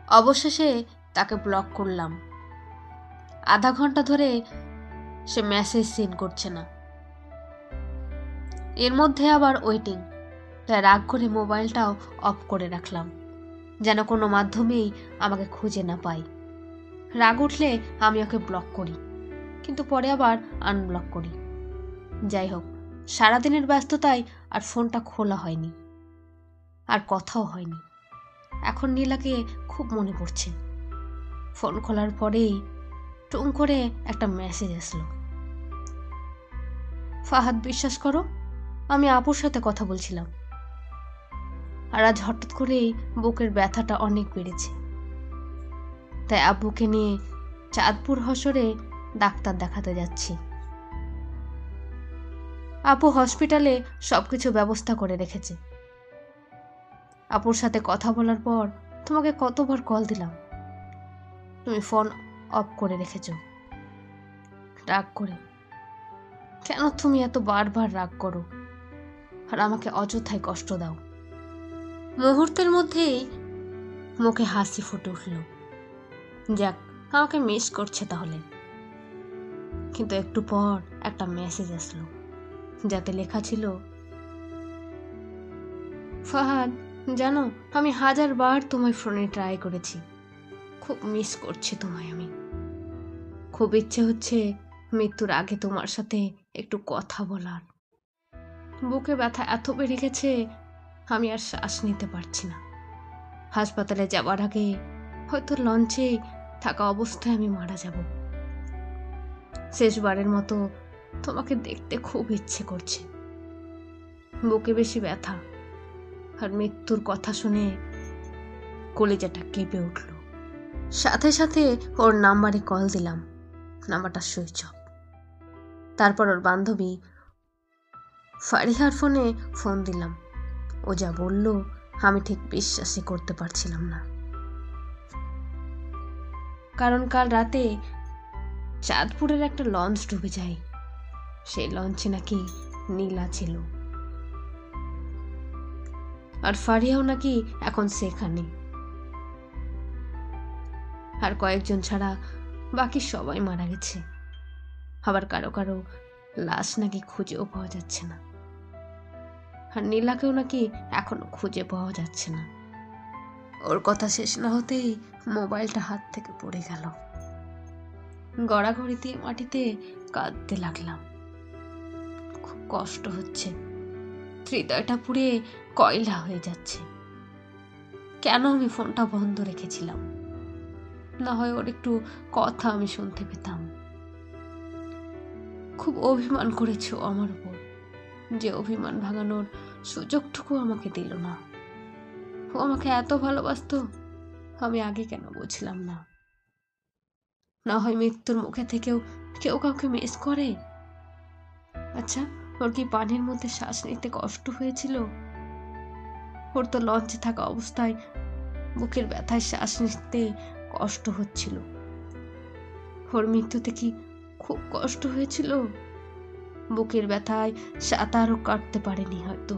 অবশেষে তাকে ব্লক করলাম। আধা ঘন্টা ধরে সে মেসেজ সেন্ড করছে না, এর মধ্যে আবার ওয়েটিং। তাই রাগ করে মোবাইলটাও অফ করে রাখলাম, যেন কোনো মাধ্যমেই আমাকে খুঁজে না পাই। রাগ উঠলে আমি ওকে ব্লক করি, কিন্তু পরে আবার আনব্লক করি। যাই হোক, সারাদিনের ব্যস্ততায় আর ফোনটা খোলা হয়নি, আর কথাও হয়নি। এখন নীলাকে খুব মনে পড়ছে। ফোন খোলার পরেই টুং করে একটা মেসেজ আসলো, ফাহাদ বিশ্বাস করো, আমি আপুর সাথে কথা বলছিলাম, আর আজ হঠাৎ করেই বুকের ব্যথাটা অনেক বেড়েছে, তাই আব্বুকে নিয়ে চাঁদপুর হসরে ডাক্তার দেখাতে যাচ্ছি। আপু হসপিটালে সবকিছু ব্যবস্থা করে রেখেছে। আপুর সাথে কথা বলার পর তোমাকে কতবার কল দিলাম, তুমি ফোন অফ করে রেখেছ। রাগ করে। কেন তুমি এত বারবার রাগ করো আর আমাকে অযথায় কষ্ট দাও? মুহূর্তের মধ্যেই মুখে হাসি ফুটে উঠল। যাক, আমাকে মিস করছে তাহলে। কিন্তু একটু পর একটা মেসেজ আসলো, যাতে লেখা ছিল, ফাহাদ জানো, আমি 1000 বার তোমায় ফোনে ট্রাই করেছি, খুব মিস করছি তোমায় আমি। খুব ইচ্ছে হচ্ছে মৃত্যুর আগে তোমার সাথে একটু কথা বলার। বুকে ব্যথা এত বেড়ে গেছে, আমি আর শ্বাস নিতে পারছি না। হাসপাতালে যাবার আগে হয়তো লঞ্চে থাকা অবস্থায় আমি মারা যাব। শেষবারের মতো তোমাকে দেখতে খুব ইচ্ছে করছে। বুকে বেশি ব্যথা, আর মৃত্যুর কথা শুনে কলিজাটা কেঁপে উঠল। সাথে সাথে ওর নাম্বারে কল দিলাম, নাম্বারটা সুইচ অফ। তারপর ওর বান্ধবী ফারিহার ফোনে ফোন দিলাম। ও যা বলল আমি ঠিক বিশ্বাসই করতে পারছিলাম না, কারণ কাল রাতে চাঁদপুরের একটা লঞ্চ ডুবে যায়, সেই লঞ্চে নাকি নীলা ছিল, আর ফারিয়াও নাকি এখন সেখানে। আর কয়েকজন ছাড়া বাকি সবাই মারা গেছে। আবার কারো কারো লাশ নাকি খুঁজেও পাওয়া যাচ্ছে না, আর নীলাকেও নাকি এখনো খুঁজে পাওয়া যাচ্ছে না। ওর কথা শেষ না হতেই মোবাইলটা হাত থেকে পড়ে গেল। গড়াগড়ি দিয়ে মাটিতে কাঁদতে লাগলাম। খুব কষ্ট হচ্ছে, হৃদয়টা পুড়ে কয়লা হয়ে যাচ্ছে। কেন আমি ফোনটা বন্ধ রেখেছিলাম? না হয় ওর একটু কথা আমি শুনতে পেতাম। খুব অভিমান করেছে ও আমার উপর, যে অভিমান ভাঙানোর সুযোগটুকু আমাকে দিল না। ও আমাকে এত ভালোবাসতো, আমি আগে কেন বুঝলাম না? না হয় মৃত্যুর মুখে থেকেও কেউ কাউকে মিস করে। আচ্ছা, ওর কি পানির মধ্যে শ্বাস নিতে কষ্ট হয়েছিল? ওর তো লঞ্চে থাকা অবস্থায় বুকের ব্যথায় শ্বাস নিতে কষ্ট হচ্ছিল। ওর মৃত্যুতে কি খুব কষ্ট হয়েছিল? বুকের ব্যথায় সাঁতারও কাটতে পারেনি হয়তো।